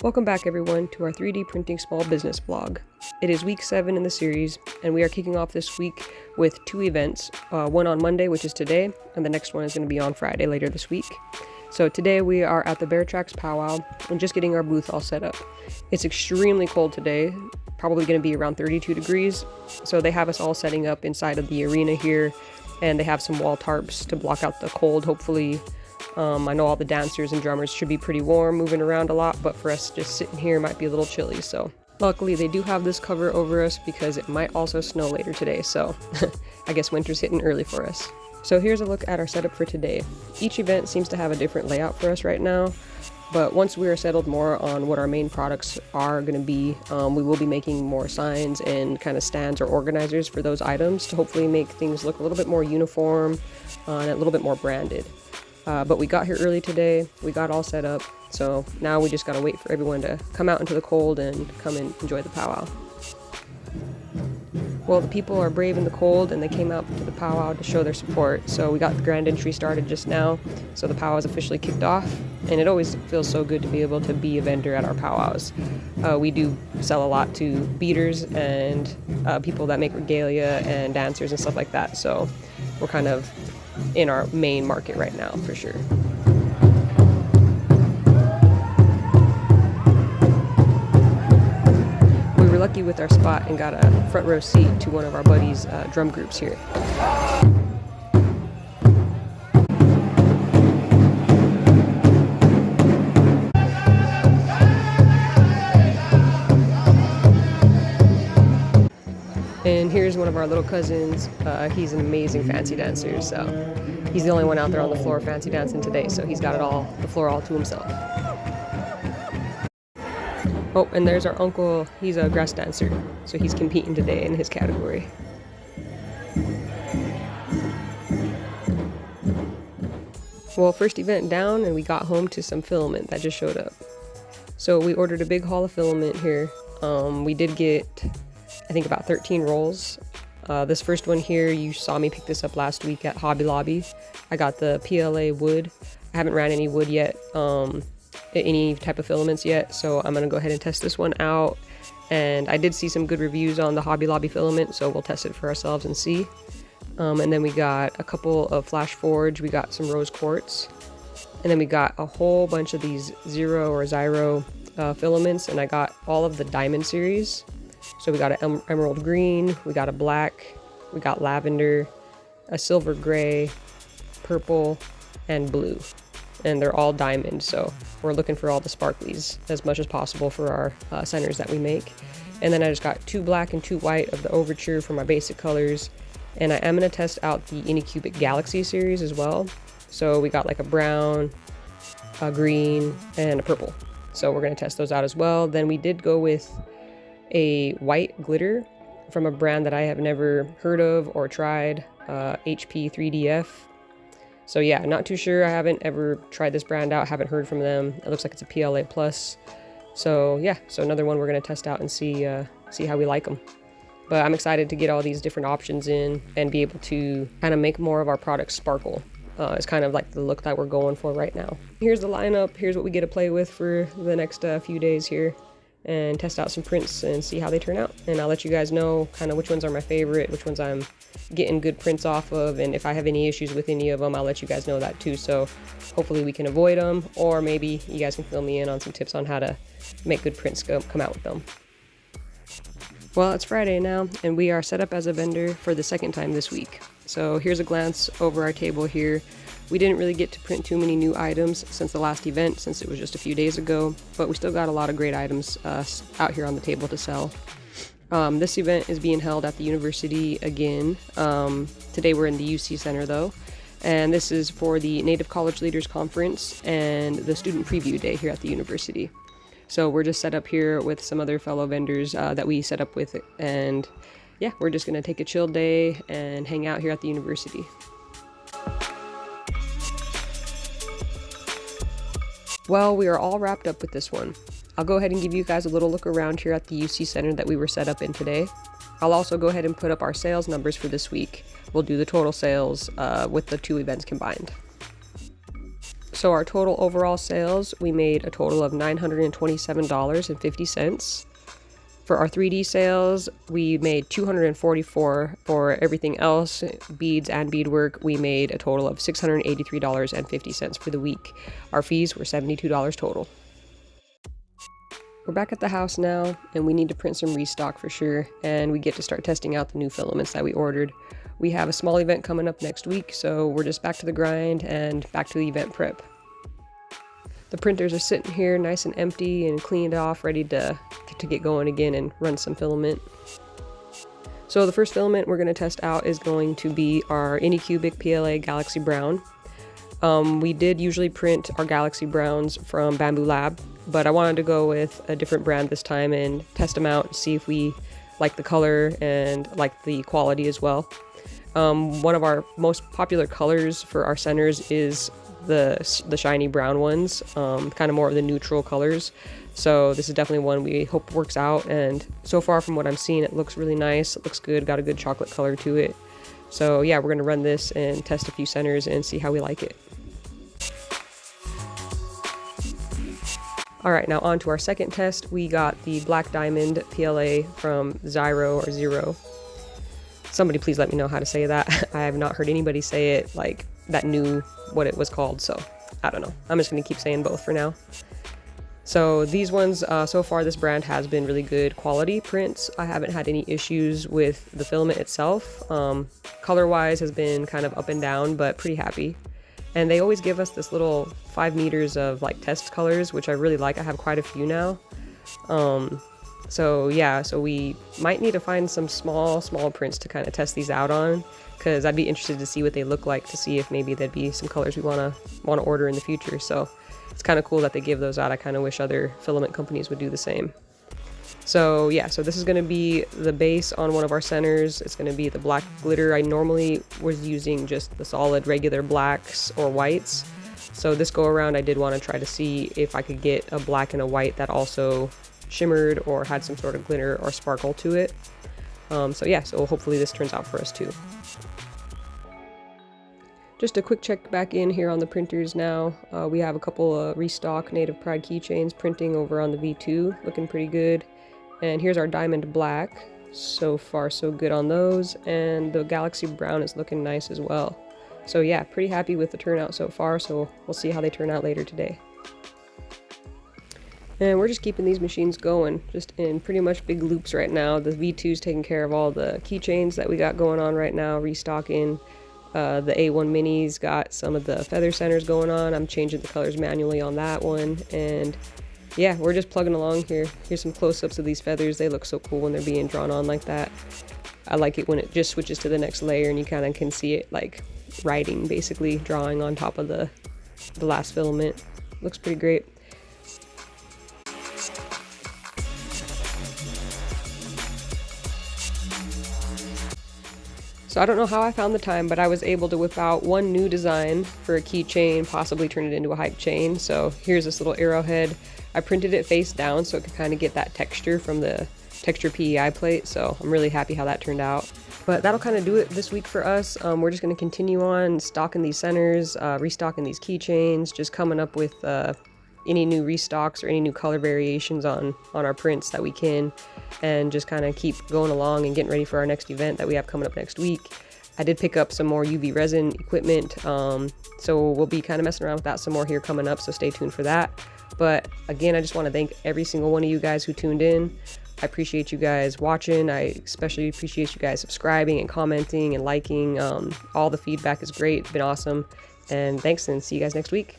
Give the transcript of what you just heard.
Welcome back everyone to our 3D printing small business vlog. It is week 7 in the series and we are kicking off this week with 2 events, one on Monday, which is today, and the next one is going to be on Friday later this week. So today we are at the Bear Tracks powwow and just getting our booth all set up. It's extremely cold today, probably going to be around 32 degrees, so they have us all setting up inside of the arena here, and they have some wall tarps to block out the cold, hopefully. I know all the dancers and drummers should be pretty warm, moving around a lot, but for us just sitting here might be a little chilly, so luckily they do have this cover over us because it might also snow later today, so I guess winter's hitting early for us. So here's a look at our setup for today. Each event seems to have a different layout for us right now, but once we are settled more on what our main products are going to be, we will be making more signs and kind of stands or organizers for those items to hopefully make things look a little bit more uniform and a little bit more branded. But we got here early today, we got all set up, so now we just gotta wait for everyone to come out into the cold and come and enjoy the powwow. Well, the people are brave in the cold and they came out to the powwow to show their support, so we got the grand entry started just now, so the powwow is officially kicked off, and it always feels so good to be able to be a vendor at our powwows. We do sell a lot to beaters and people that make regalia and dancers and stuff like that, so we're kind of in our main market right now for sure. We were lucky with our spot and got a front row seat to one of our buddies' drum groups here. And here's one of our little cousins. He's an amazing fancy dancer, so he's the only one out there on the floor fancy dancing today, so he's got the floor all to himself. Oh, and there's our uncle. He's a grass dancer, so he's competing today in his category. Well, first event down, and we got home to some filament that just showed up. So we ordered a big haul of filament here. We did get, I think, about 13 rolls. This first one here, you saw me pick this up last week at Hobby Lobby. I got the PLA wood. I haven't ran any wood yet, any type of filaments yet, so I'm gonna go ahead and test this one out. And I did see some good reviews on the Hobby Lobby filament, so we'll test it for ourselves and see. And then we got a couple of Flash Forge. We got some rose quartz, and then we got a whole bunch of these Zero or Zyro filaments, and I got all of the Diamond series. So we got an emerald green, we got a black, we got lavender, a silver gray, purple, and blue. And they're all diamond, so we're looking for all the sparklies as much as possible for our centers that we make. And then I just got 2 black and 2 white of the Overture for my basic colors. And I am going to test out the Anycubic Galaxy series as well. So we got like a brown, a green, and a purple. So we're going to test those out as well. Then we did go with a white glitter from a brand that I have never heard of or tried, HP 3DF. So yeah, not too sure. I haven't ever tried this brand out, haven't heard from them. It looks like it's a PLA plus. So yeah, so another one we're going to test out and see how we like them. But I'm excited to get all these different options in and be able to kind of make more of our products sparkle. It's kind of like the look that we're going for right now. Here's the lineup. Here's what we get to play with for the next few days here, and test out some prints and see how they turn out. And I'll let you guys know kind of which ones are my favorite, which ones I'm getting good prints off of, and if I have any issues with any of them, I'll let you guys know that too. So hopefully we can avoid them, or maybe you guys can fill me in on some tips on how to make good prints come out with them. Well, it's Friday now, and we are set up as a vendor for the second time this week. So here's a glance over our table here. We didn't really get to print too many new items since the last event, since it was just a few days ago, but we still got a lot of great items out here on the table to sell. This event is being held at the university again. Today we're in the UC Center though, and this is for the Native College Leaders Conference and the Student Preview Day here at the university. So we're just set up here with some other fellow vendors that we set up with, and yeah, we're just gonna take a chill day and hang out here at the university. Well, we are all wrapped up with this one. I'll go ahead and give you guys a little look around here at the UC Center that we were set up in today. I'll also go ahead and put up our sales numbers for this week. We'll do the total sales with the 2 events combined. So our total overall sales, we made a total of $927.50. For our 3D sales, we made $244. For everything else, beads and beadwork, we made a total of $683.50 for the week. Our fees were $72 total. We're back at the house now, and we need to print some restock for sure, and we get to start testing out the new filaments that we ordered. We have a small event coming up next week, so we're just back to the grind and back to the event prep. The printers are sitting here nice and empty and cleaned off, ready to get going again and run some filament. So the first filament we're going to test out is going to be our Anycubic PLA Galaxy Brown. We did usually print our Galaxy Browns from Bambu Lab, but I wanted to go with a different brand this time and test them out and see if we like the color and like the quality as well. One of our most popular colors for our centers is the shiny brown ones, kind of more of the neutral colors. So this is definitely one we hope works out, and so far from what I'm seeing, it looks really nice. It looks good, got a good chocolate color to it. So yeah, we're gonna run this and test a few centers and see how we like it. All right, now on to our second test. We got the Black Diamond PLA from Zyro or Zero. Somebody please let me know how to say that. I have not heard anybody say it like that knew what it was called, so I don't know. I'm just gonna keep saying both for now. So these ones, so far this brand has been really good quality prints. I haven't had any issues with the filament itself. Color-wise has been kind of up and down, but pretty happy. And they always give us this little 5 meters of like test colors, which I really like. I have quite a few now. So yeah, so we might need to find some small prints to kind of test these out on, because I'd be interested to see what they look like, to see if maybe there'd be some colors we want to order in the future. So it's kind of cool that they give those out. I kind of wish other filament companies would do the same. So yeah, so this is going to be the base on one of our centers. It's going to be the black glitter. I normally was using just the solid regular blacks or whites. So this go around I did want to try to see if I could get a black and a white that also shimmered or had some sort of glitter or sparkle to it. So yeah, so hopefully this turns out for us too. Just a quick check back in here on the printers now. We have a couple of restock Native Pride keychains printing over on the V2, looking pretty good. And here's our Diamond Black. So far so good on those, and the Galaxy Brown is looking nice as well. So yeah, pretty happy with the turnout so far, so we'll see how they turn out later today. And we're just keeping these machines going, just in pretty much big loops right now. The V2's taking care of all the keychains that we got going on right now, restocking. The A1 Mini's got some of the feather centers going on. I'm changing the colors manually on that one, and yeah, we're just plugging along here. Here's some close-ups of these feathers. They look so cool when they're being drawn on like that. I like it when it just switches to the next layer and you kind of can see it like writing, basically drawing on top of the last filament. Looks pretty great. So I don't know how I found the time, but I was able to whip out one new design for a keychain, possibly turn it into a hype chain. So here's this little arrowhead. I printed it face down so it could kind of get that texture from the texture PEI plate. So I'm really happy how that turned out. But that'll kind of do it this week for us. We're just going to continue on stocking these centers, restocking these keychains, just coming up with any new restocks or any new color variations on our prints that we can, and just kind of keep going along and getting ready for our next event that we have coming up next week. I did pick up some more UV resin equipment, so we'll be kind of messing around with that some more here coming up, so stay tuned for that. But again, I just want to thank every single one of you guys who tuned in. I appreciate you guys watching. I especially appreciate you guys subscribing and commenting and liking. All the feedback is great. It's been awesome. And thanks, and see you guys next week.